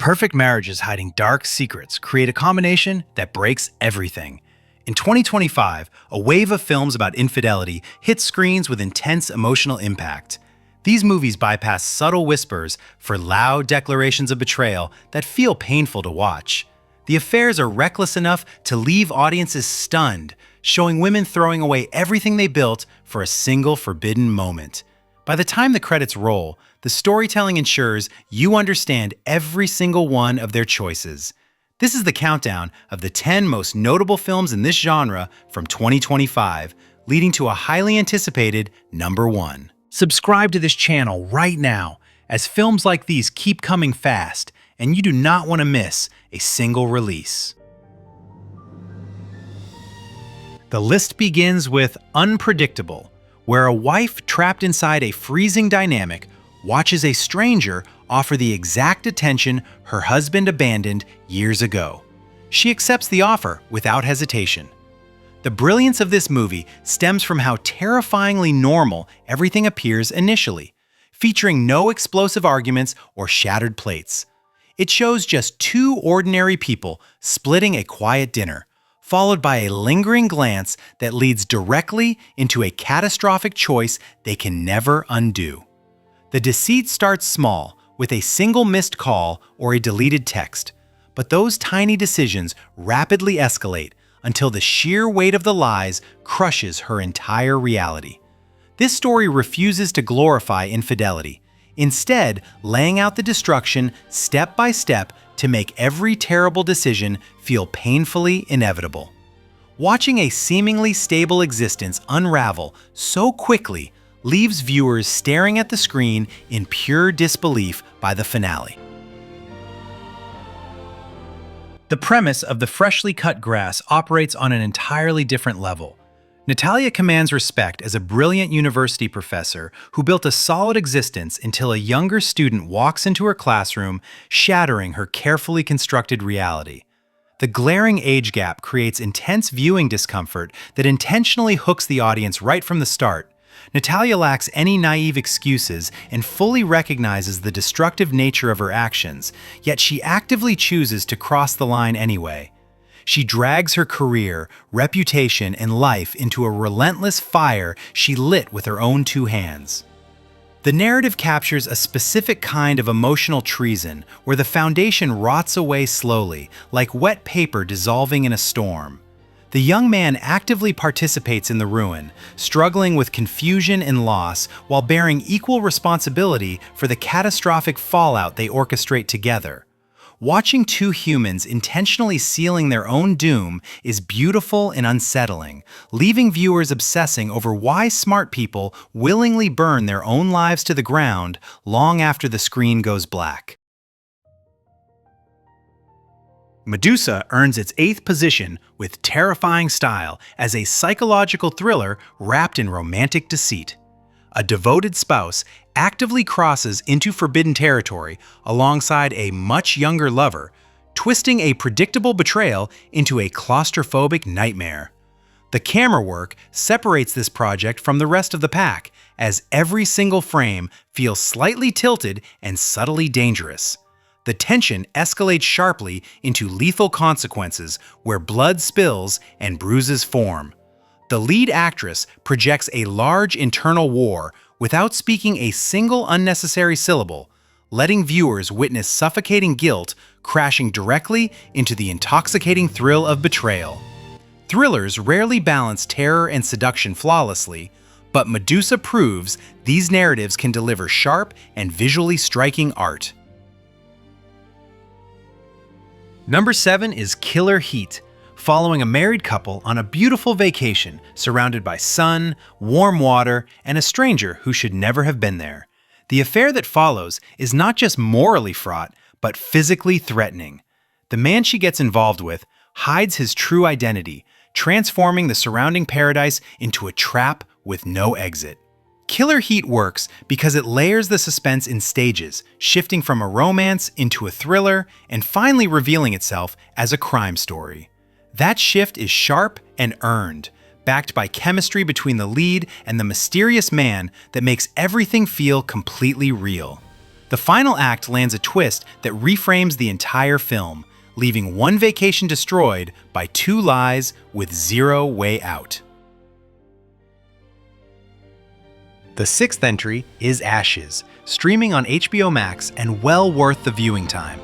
Perfect marriages hiding dark secrets create a combination that breaks everything. In 2025, a wave of films about infidelity hit screens with intense emotional impact. These movies bypass subtle whispers for loud declarations of betrayal that feel painful to watch. The affairs are reckless enough to leave audiences stunned, showing women throwing away everything they built for a single forbidden moment. By the time the credits roll, the storytelling ensures you understand every single one of their choices. This is the countdown of the 10 most notable films in this genre from 2025, leading to a highly anticipated number 1. Subscribe to this channel right now, as films like these keep coming fast, and you do not want to miss a single release. The list begins with Unpredictable, where a wife trapped inside a freezing dynamic watches a stranger offer the exact attention her husband abandoned years ago. She accepts the offer without hesitation. The brilliance of this movie stems from how terrifyingly normal everything appears initially, featuring no explosive arguments or shattered plates. It shows just two ordinary people splitting a quiet dinner, followed by a lingering glance that leads directly into a catastrophic choice they can never undo. The deceit starts small, with a single missed call or a deleted text, but those tiny decisions rapidly escalate until the sheer weight of the lies crushes her entire reality. This story refuses to glorify infidelity, instead laying out the destruction step by step to make every terrible decision feel painfully inevitable. Watching a seemingly stable existence unravel so quickly leaves viewers staring at the screen in pure disbelief by the finale. The premise of The Freshly Cut Grass operates on an entirely different level. Natalia commands respect as a brilliant university professor who built a solid existence until a younger student walks into her classroom, shattering her carefully constructed reality. The glaring age gap creates intense viewing discomfort that intentionally hooks the audience right from the start. Natalia lacks any naive excuses and fully recognizes the destructive nature of her actions, yet she actively chooses to cross the line anyway. She drags her career, reputation, and life into a relentless fire she lit with her own two hands. The narrative captures a specific kind of emotional treason where the foundation rots away slowly, like wet paper dissolving in a storm. The young man actively participates in the ruin, struggling with confusion and loss while bearing equal responsibility for the catastrophic fallout they orchestrate together. Watching two humans intentionally sealing their own doom is beautiful and unsettling, leaving viewers obsessing over why smart people willingly burn their own lives to the ground long after the screen goes black. Medusa earns its 8th position with terrifying style as a psychological thriller wrapped in romantic deceit. A devoted spouse actively crosses into forbidden territory alongside a much younger lover, twisting a predictable betrayal into a claustrophobic nightmare. The camera work separates this project from the rest of the pack, as every single frame feels slightly tilted and subtly dangerous. The tension escalates sharply into lethal consequences where blood spills and bruises form. The lead actress projects a large internal war without speaking a single unnecessary syllable, letting viewers witness suffocating guilt crashing directly into the intoxicating thrill of betrayal. Thrillers rarely balance terror and seduction flawlessly, but Medusa proves these narratives can deliver sharp and visually striking art. Number 7 is Killer Heat, following a married couple on a beautiful vacation surrounded by sun, warm water, and a stranger who should never have been there. The affair that follows is not just morally fraught, but physically threatening. The man she gets involved with hides his true identity, transforming the surrounding paradise into a trap with no exit. Killer Heat works because it layers the suspense in stages, shifting from a romance into a thriller and finally revealing itself as a crime story. That shift is sharp and earned, backed by chemistry between the lead and the mysterious man that makes everything feel completely real. The final act lands a twist that reframes the entire film, leaving one vacation destroyed by two lies with zero way out. The sixth entry is Ashes, streaming on HBO Max and well worth the viewing time.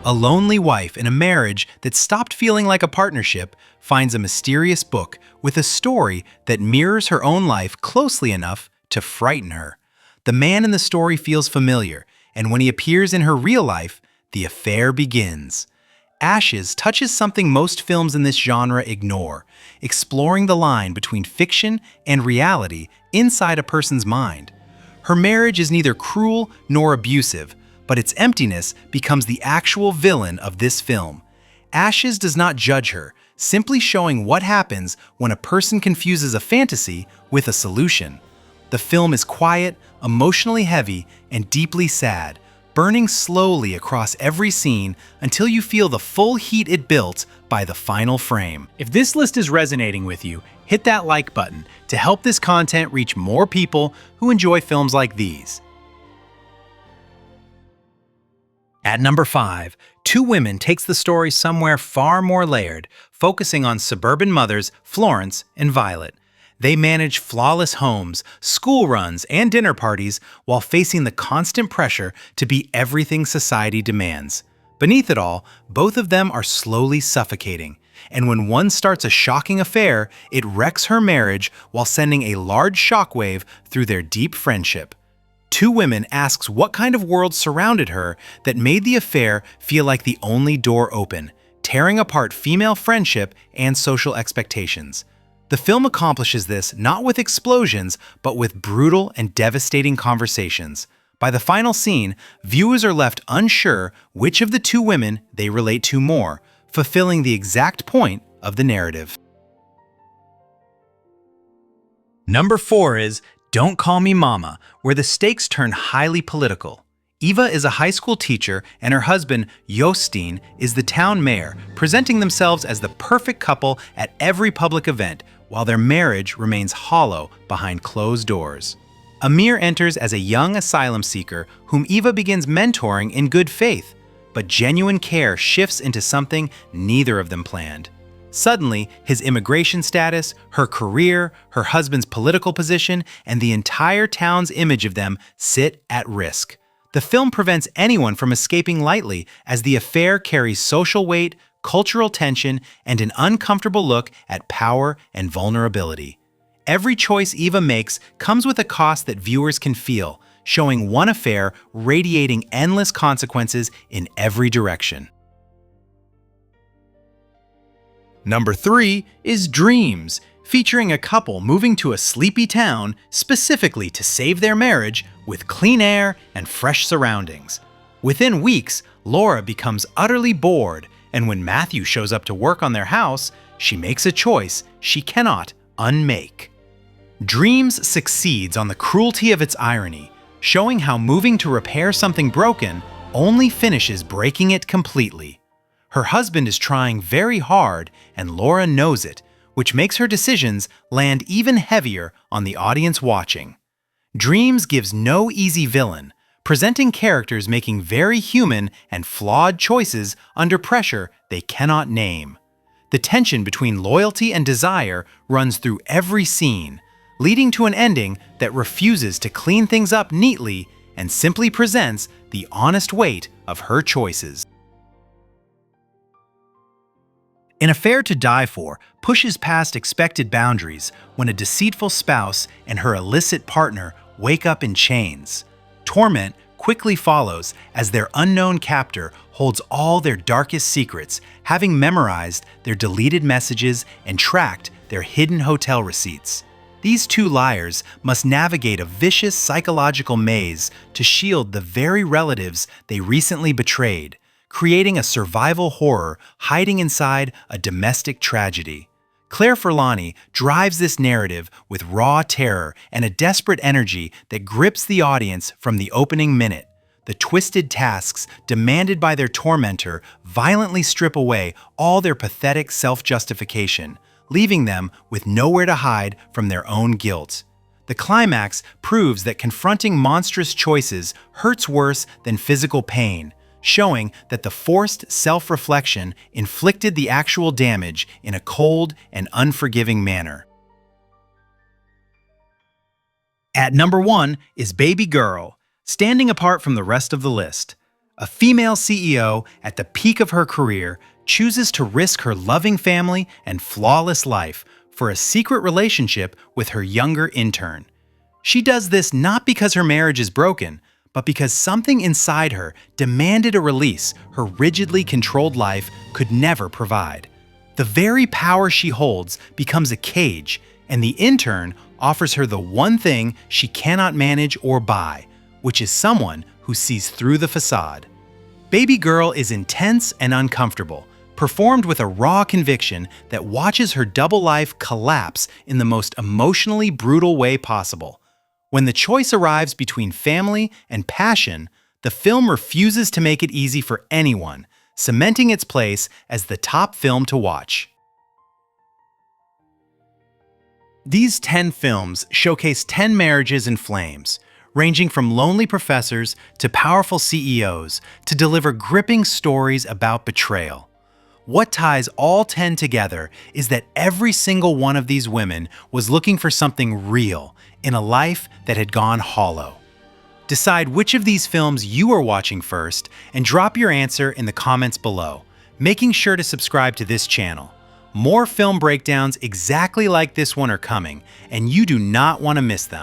A lonely wife in a marriage that stopped feeling like a partnership finds a mysterious book with a story that mirrors her own life closely enough to frighten her. The man in the story feels familiar, and when he appears in her real life, the affair begins. Ashes touches something most films in this genre ignore, exploring the line between fiction and reality inside a person's mind. Her marriage is neither cruel nor abusive, but its emptiness becomes the actual villain of this film. Ashes does not judge her, simply showing what happens when a person confuses a fantasy with a solution. The film is quiet, emotionally heavy, and deeply sad, burning slowly across every scene until you feel the full heat it built by the final frame. If this list is resonating with you, hit that like button to help this content reach more people who enjoy films like these. At number 5, Two Women takes the story somewhere far more layered, focusing on suburban mothers Florence and Violet. They manage flawless homes, school runs, and dinner parties while facing the constant pressure to be everything society demands. Beneath it all, both of them are slowly suffocating, and when one starts a shocking affair, it wrecks her marriage while sending a large shockwave through their deep friendship. Two Women asks what kind of world surrounded her that made the affair feel like the only door open, tearing apart female friendship and social expectations. The film accomplishes this not with explosions, but with brutal and devastating conversations. By the final scene, viewers are left unsure which of the two women they relate to more, fulfilling the exact point of the narrative. Number 4 is Don't Call Me Mama, where the stakes turn highly political. Eva is a high school teacher, and her husband, Jostein, is the town mayor, presenting themselves as the perfect couple at every public event, while their marriage remains hollow behind closed doors. Amir enters as a young asylum seeker whom Eva begins mentoring in good faith, but genuine care shifts into something neither of them planned. Suddenly, his immigration status, her career, her husband's political position, and the entire town's image of them sit at risk. The film prevents anyone from escaping lightly as the affair carries social weight, cultural tension, and an uncomfortable look at power and vulnerability. Every choice Eva makes comes with a cost that viewers can feel, showing one affair radiating endless consequences in every direction. Number 3 is Dreams, featuring a couple moving to a sleepy town specifically to save their marriage with clean air and fresh surroundings. Within weeks, Laura becomes utterly bored, and when Matthew shows up to work on their house, she makes a choice she cannot unmake. Dreams succeeds on the cruelty of its irony, showing how moving to repair something broken only finishes breaking it completely. Her husband is trying very hard, and Laura knows it, which makes her decisions land even heavier on the audience watching. Dreams gives no easy villain, presenting characters making very human and flawed choices under pressure they cannot name. The tension between loyalty and desire runs through every scene, leading to an ending that refuses to clean things up neatly and simply presents the honest weight of her choices. An Affair to Die For pushes past expected boundaries when a deceitful spouse and her illicit partner wake up in chains. Torment quickly follows as their unknown captor holds all their darkest secrets, having memorized their deleted messages and tracked their hidden hotel receipts. These two liars must navigate a vicious psychological maze to shield the very relatives they recently betrayed, creating a survival horror hiding inside a domestic tragedy. Claire Forlani drives this narrative with raw terror and a desperate energy that grips the audience from the opening minute. The twisted tasks demanded by their tormentor violently strip away all their pathetic self-justification, leaving them with nowhere to hide from their own guilt. The climax proves that confronting monstrous choices hurts worse than physical pain, showing that the forced self-reflection inflicted the actual damage in a cold and unforgiving manner. At number 1 is Babygirl, standing apart from the rest of the list. A female CEO at the peak of her career chooses to risk her loving family and flawless life for a secret relationship with her younger intern. She does this not because her marriage is broken, but because something inside her demanded a release her rigidly controlled life could never provide. The very power she holds becomes a cage, and the intern offers her the one thing she cannot manage or buy, which is someone who sees through the facade. Babygirl is intense and uncomfortable, performed with a raw conviction that watches her double life collapse in the most emotionally brutal way possible. When the choice arrives between family and passion, the film refuses to make it easy for anyone, cementing its place as the top film to watch. These 10 films showcase 10 marriages in flames, ranging from lonely professors to powerful CEOs, to deliver gripping stories about betrayal. What ties all 10 together is that every single one of these women was looking for something real in a life that had gone hollow. Decide which of these films you are watching first and drop your answer in the comments below, making sure to subscribe to this channel. More film breakdowns exactly like this one are coming, and you do not want to miss them.